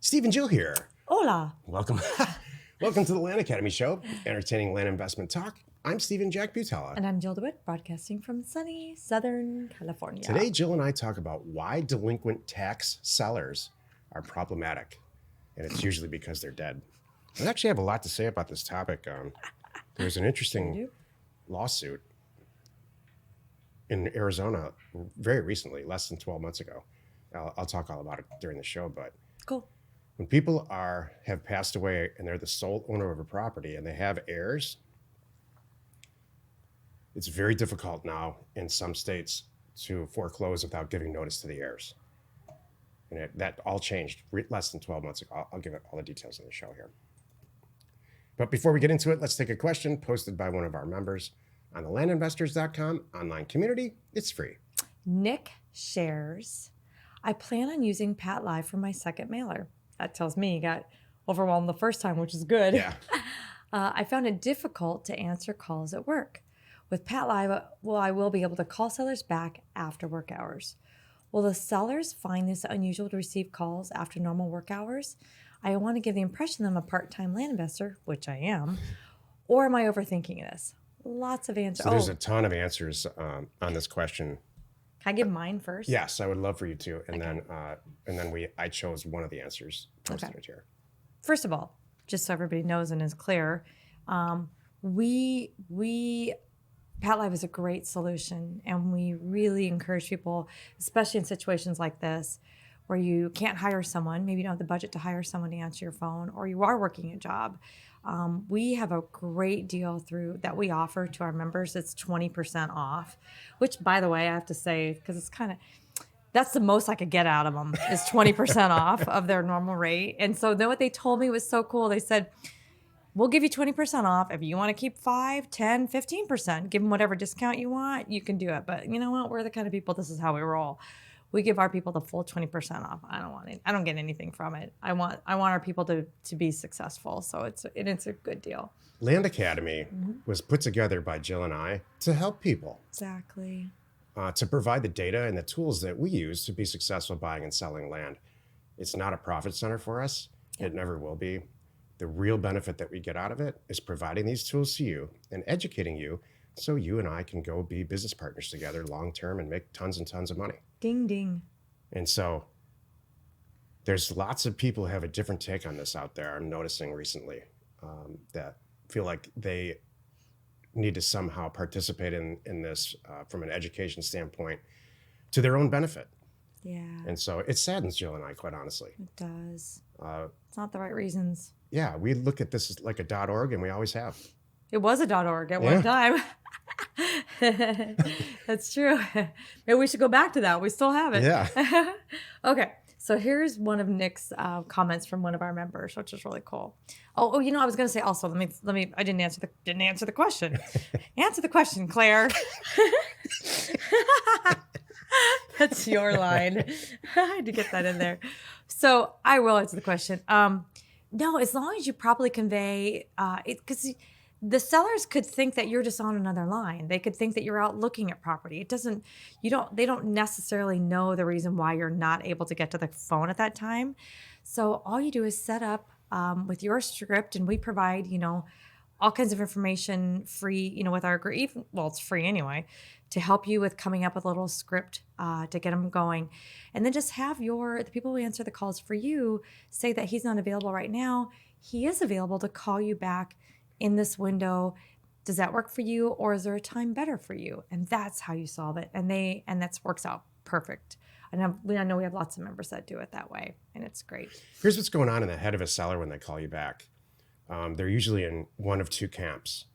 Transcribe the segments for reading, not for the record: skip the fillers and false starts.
Steve and Jill here. Hola. Welcome. Welcome to the Land Academy Show, entertaining land investment talk. I'm Stephen Jack Butala. And I'm Jill DeWitt, broadcasting from sunny Southern California. Today, Jill and I talk about why delinquent tax sellers are problematic. And it's usually because they're dead. I actually have a lot to say about this topic. There's an interesting lawsuit in Arizona very recently, less than 12 months ago. I'll talk all about it during the show, but Cool. when people have passed away and they're the sole owner of a property and they have heirs, it's very difficult now in some states to foreclose without giving notice to the heirs. And that all changed less than 12 months ago. I'll give it all the details in the show here. But before we get into it, let's take a question posted by one of our members on the landinvestors.com online community. It's free. Nick shares, I plan on using Pat Live for my second mailer. That tells me he got overwhelmed the first time, which is good. Yeah. I found it difficult to answer calls at work. With Pat Live, I will be able to call sellers back after work hours. Will the sellers find this unusual to receive calls after normal work hours? I want to give the impression that I'm a part-time land investor, which I am, or am I overthinking this? Lots of answers. So there's a ton of answers on this question. Can I give mine first? Yes, I would love for you to. And Okay. then I chose one of the answers posted Okay. here. First of all, just so everybody knows and is clear, Pat Live is a great solution, and we really encourage people, especially in situations like this, where you can't hire someone, maybe you don't have the budget to hire someone to answer your phone, or you are working a job. We have a great deal that we offer to our members. It's 20% off, which, by the way, I have to say, because it's that's the most I could get out of them is 20% off of their normal rate. And so then what they told me was so cool. They said, we'll give you 20% off. If you want to keep 5, 10, 15%, give them whatever discount you want, you can do it. But you know what? We're the kind of people, this is how we roll. We give our people the full 20% off. I don't want it. I don't get anything from it. I want our people to be successful. So it's a good deal. Land Academy was put together by Jill and I to help people, Exactly. to provide the data and the tools that we use to be successful buying and selling land. It's not a profit center for us. It never will be. The real benefit that we get out of it is providing these tools to you and educating you so you and I can go be business partners together long-term and make tons and tons of money. Ding, ding. And so there's lots of people who have a different take on this out there. I'm noticing recently that feel like they need to somehow participate in this from an education standpoint to their own benefit. Yeah, And so it saddens Jill and I, quite honestly. it does. It's not the right reasons. Yeah, we look at this as like a .org, and we always have. It was a .org at one time. That's true. Maybe we should go back to that. We still have it. Yeah. Okay. So here's one of Nick's comments from one of our members, which is really cool. Oh, I was going to say also, let me. I didn't answer the question. Answer the question, Claire. That's your line. I had to get that in there. So I will answer the question. No, as long as you properly convey it, because the sellers could think that you're just on another line. They could think that you're out looking at property. They don't necessarily know the reason why you're not able to get to the phone at that time. So all you do is set up with your script, and we provide, all kinds of information free, with our, it's free anyway, to help you with coming up with a little script to get them going. And then just have the people who answer the calls for you say that he's not available right now. He is available to call you back in this window. Does that work for you, or is there a time better for you? And that's how you solve it. And that works out perfect. And I know we have lots of members that do it that way, and it's great. Here's what's going on in the head of a seller when they call you back. They're usually in one of two camps.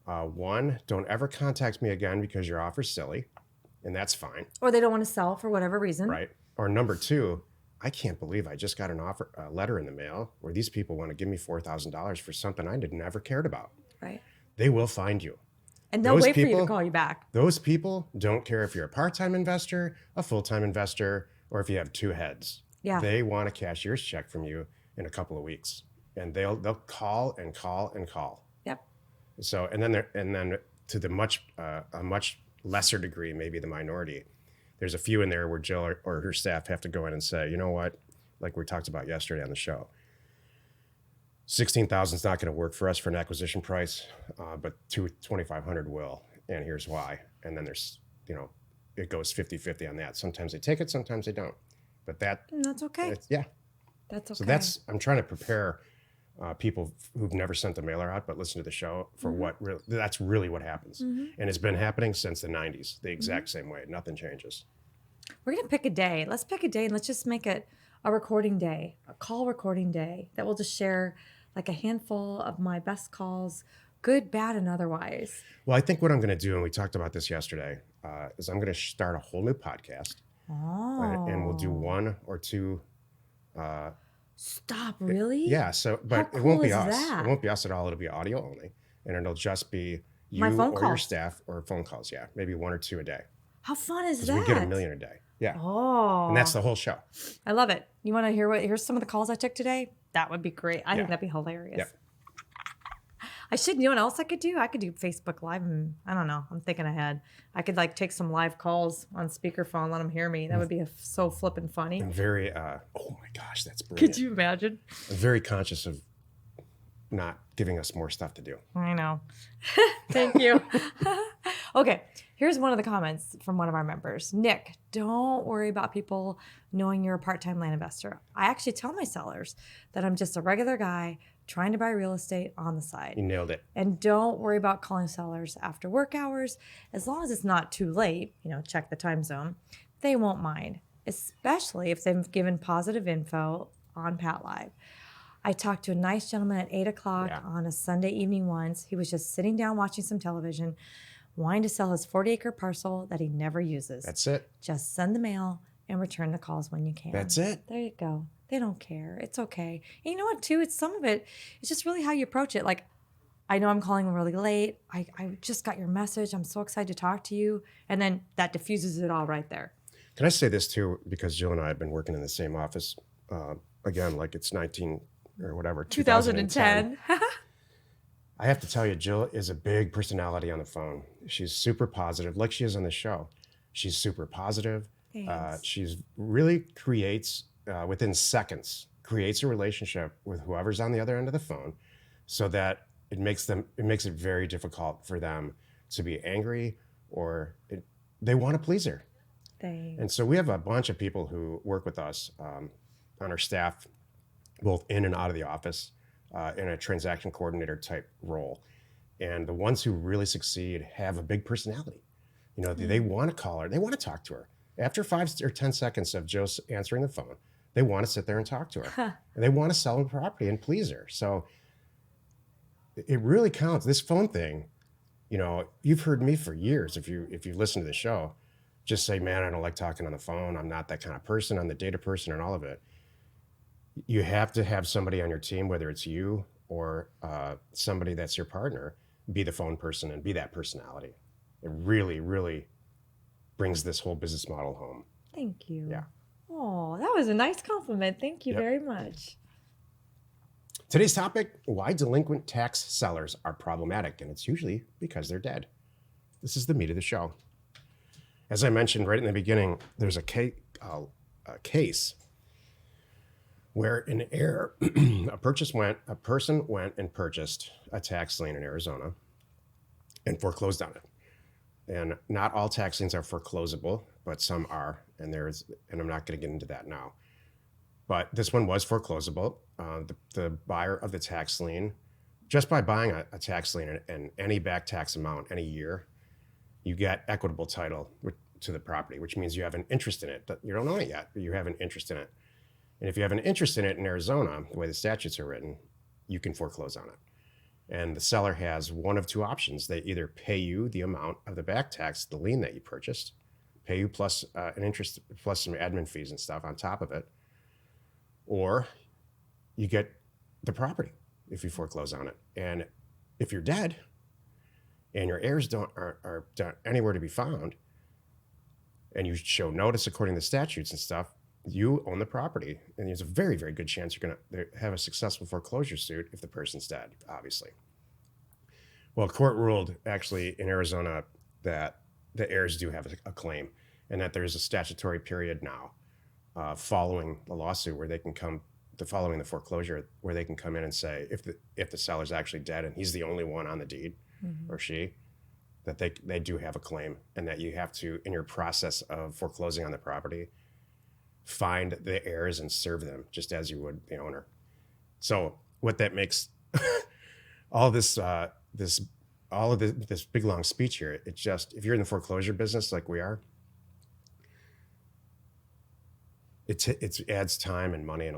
One, don't ever contact me again because your offer's silly, and that's fine. Or they don't want to sell for whatever reason. Right. Or number two, I can't believe I just got a letter in the mail where these people want to give me $4,000 for something I never cared about. Right. They will find you. And they'll wait for you to call you back. Those people don't care if you're a part-time investor, a full-time investor, or if you have two heads. Yeah. They want a cashier's check from you in a couple of weeks, and they'll call and call and call. Yep. So and then to the a much lesser degree, maybe the minority, there's a few in there where Jill or her staff have to go in and say, you know what, like we talked about yesterday on the show. 16,000 is not going to work for us for an acquisition price, but 2,500 will, and here's why. And then there's, it goes 50-50 on that. Sometimes they take it, sometimes they don't. But that's okay. Yeah. That's okay. So I'm trying to prepare people who've never sent a mailer out but listen to the show for that's really what happens. And it's been happening since the 90s, the exact same way. Nothing changes. We're going to pick a day. Let's pick a day and let's just make it a recording day, a call recording day that we'll just share like a handful of my best calls, good, bad, and otherwise. Well, I think what I'm going to do, and we talked about this yesterday, is I'm going to start a whole new podcast. Oh. And we'll do 1 or 2. Stop, really? Yeah. So, but How it won't cool be is us. that? It won't be us at all. It'll be audio only. And it'll just be you My phone or your calls. staff or phone calls. Yeah. Maybe 1 or 2 a day. How fun is Because that? we get 1 million a day. Yeah. Oh. And that's the whole show. I love it. You want to here's some of the calls I took today? That would be great. I think that'd be hilarious. Yep. I should. You know what else I could do? I could do Facebook Live. And I don't know. I'm thinking ahead. I could like take some live calls on speakerphone, let them hear me. That would be so flippin' funny. I'm very, oh my gosh, that's brilliant. Could you imagine? I'm very conscious of not giving us more stuff to do. I know. Thank you. Okay, here's one of the comments from one of our members. Nick, don't worry about people knowing you're a part-time land investor. I actually tell my sellers that I'm just a regular guy trying to buy real estate on the side. You nailed it. And don't worry about calling sellers after work hours. As long as it's not too late, check the time zone, they won't mind, especially if they've given positive info on Pat Live. I talked to a nice gentleman at 8 o'clock on a Sunday evening once. He was just sitting down watching some television, wanting to sell his 40-acre parcel that he never uses. That's it. Just send the mail and return the calls when you can. That's it. There you go. They don't care. It's okay. And you know what, too? It's some of it. It's just really how you approach it. Like, I know I'm calling really late. I just got your message. I'm so excited to talk to you. And then that diffuses it all right there. Can I say this, too? Because Jill and I have been working in the same office, again, like it's 2010. I have to tell you, Jill is a big personality on the phone. She's super positive, like she is on the show. She's super positive. She's really creates, within seconds, creates a relationship with whoever's on the other end of the phone so that it makes it very difficult for them to be angry or they want to please her. Thanks. And so we have a bunch of people who work with us on our staff, both in and out of the office, in a transaction coordinator type role. And the ones who really succeed have a big personality. They want to call her, they want to talk to her. After 5 or 10 seconds of Joe answering the phone, they want to sit there and talk to her. And they want to sell the property and please her. So it really counts. This phone thing, you've heard me for years, if you listen to the show, just say, man, I don't like talking on the phone. I'm not that kind of person. I'm the data person and all of it. You have to have somebody on your team, whether it's you or somebody that's your partner, be the phone person and be that personality. It really, really brings this whole business model home. Thank you. Yeah. Oh, that was a nice compliment. Thank you very much. Today's topic, why delinquent tax sellers are problematic, and it's usually because they're dead. This is the meat of the show. As I mentioned right in the beginning, there's a case where an heir, a person went and purchased a tax lien in Arizona and foreclosed on it. And not all tax liens are foreclosable, but some are, and I'm not going to get into that now. But this one was foreclosable. The buyer of the tax lien, just by buying a tax lien and any back tax amount any year, you get equitable title to the property, which means you have an interest in it. You don't own it yet, but you have an interest in it. And if you have an interest in it in Arizona, the way the statutes are written, you can foreclose on it. And the seller has one of two options. They either pay you the amount of the back tax, the lien that you purchased, pay you plus an interest, plus some admin fees and stuff on top of it, or you get the property if you foreclose on it. And if you're dead and your heirs are anywhere to be found, and you show notice according to the statutes and stuff, you own the property. And there's a very, very good chance you're going to have a successful foreclosure suit if the person's dead, obviously. Well, court ruled actually in Arizona that the heirs do have a claim and that there's a statutory period now following the lawsuit, where they can come, following the foreclosure, where they can come in and say if the seller's actually dead and he's the only one on the deed, or she, that they do have a claim, and that you have to, in your process of foreclosing on the property, find the heirs and serve them just as you would the owner. So what that makes all this this big long speech here, it just, if you're in the foreclosure business like we are, it adds time and money and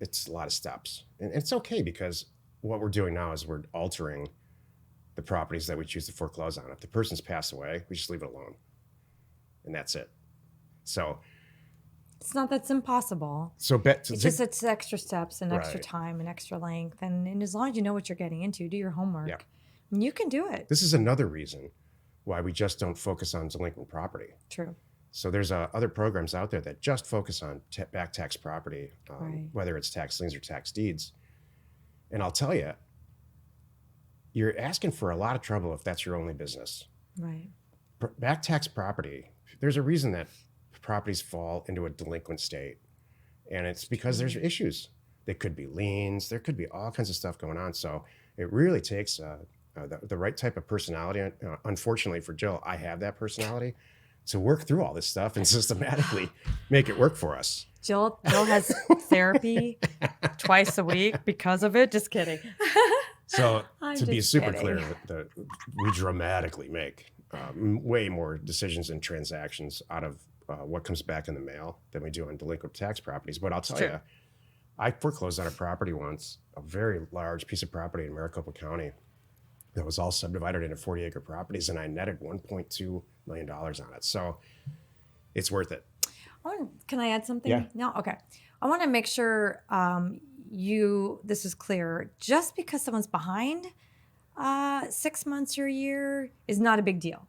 it's a lot of steps, and it's okay, because what we're doing now is we're altering the properties that we choose to foreclose on. If the person's passed away, we just leave it alone, and that's it. So It's not that's impossible. It's extra steps and extra Right. time and extra length. And as long as you know what you're getting into, do your homework. Yeah. And you can do it. This is another reason why we just don't focus on delinquent property. True. So there's other programs out there that just focus on back tax property, Right. whether it's tax liens or tax deeds. And I'll tell you, you're asking for a lot of trouble if that's your only business. Right. Back tax property, there's a reason that properties fall into a delinquent state. And it's because there's issues. There could be liens, there could be all kinds of stuff going on. So it really takes the right type of personality. Unfortunately for Jill, I have that personality to work through all this stuff and systematically make it work for us. Jill has therapy twice a week because of it. Just kidding. So I'm to be just super kidding. clear, we dramatically make way more decisions and transactions out of what comes back in the mail than we do on delinquent tax properties. But I'll tell True. you, I foreclosed on a property once, a very large piece of property in Maricopa County that was all subdivided into 40-acre properties, and I netted $1.2 million on it. So it's worth it. Can I add something? Yeah. No? Okay. I want to make sure this is clear. Just because someone's behind 6 months or a year is not a big deal.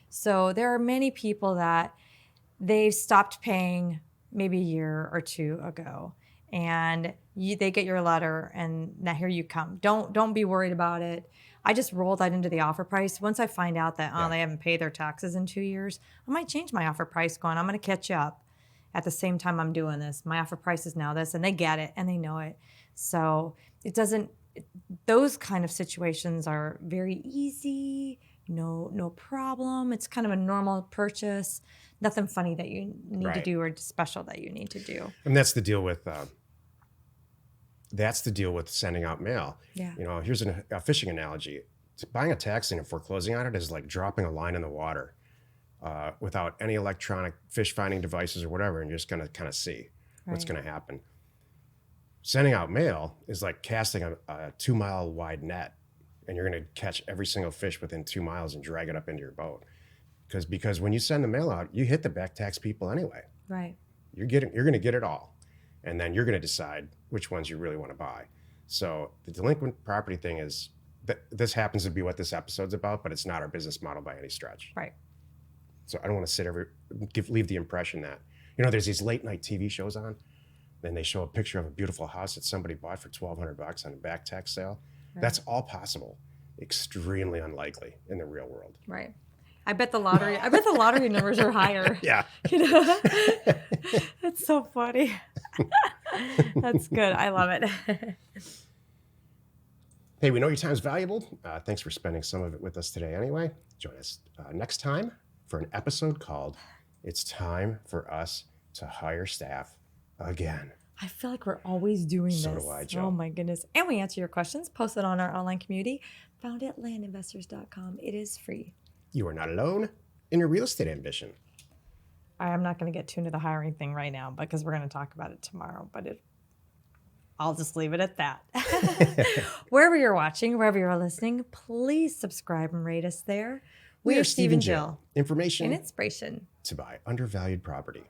So there are many people that they've stopped paying maybe a year or two ago, and they get your letter, and now here you come. Don't be worried about it. I just rolled that into the offer price. Once I find out that they haven't paid their taxes in 2 years, I might change my offer price going, I'm going to catch up at the same time I'm doing this. My offer price is now this, and they get it and they know it. So those kind of situations are very easy, no problem. It's kind of a normal purchase, nothing funny that you need to Right. do or special that you need to do. And that's the deal with sending out mail. Yeah. You know, here's a fishing analogy. Buying a tax lien and foreclosing on it is like dropping a line in the water without any electronic fish finding devices or whatever, and you're just going to kind of see what's Right. going to happen. Sending out mail is like casting a 2-mile wide net, and you're going to catch every single fish within 2 miles and drag it up into your boat. Because when you send the mail out, you hit the back tax people anyway. Right. You're going to get it all, and then you're going to decide which ones you really want to buy. So the delinquent property thing is this happens to be what this episode's about, but it's not our business model by any stretch. Right. So I don't want to leave the impression that, there's these late night TV shows on, then they show a picture of a beautiful house that somebody bought for $1,200 on a back tax sale. Right. That's all possible. Extremely unlikely in the real world. Right. I bet the lottery numbers are higher. Yeah. That's so funny. That's good. I love it. Hey, we know your time is valuable. Thanks for spending some of it with us today anyway. Join us next time for an episode called It's Time for Us to Hire Staff Again. I feel like we're always doing So this. do I, Joe. Oh my goodness. And we answer your questions posted on our online community found at landinvestors.com. It is free. You are not alone in your real estate ambition. I'm not going to get too into the hiring thing right now because we're going to talk about it tomorrow, but I'll just leave it at that. Wherever you're watching, wherever you're listening, please subscribe and rate us there. We are Steve and Jill. Information And inspiration. to buy undervalued property.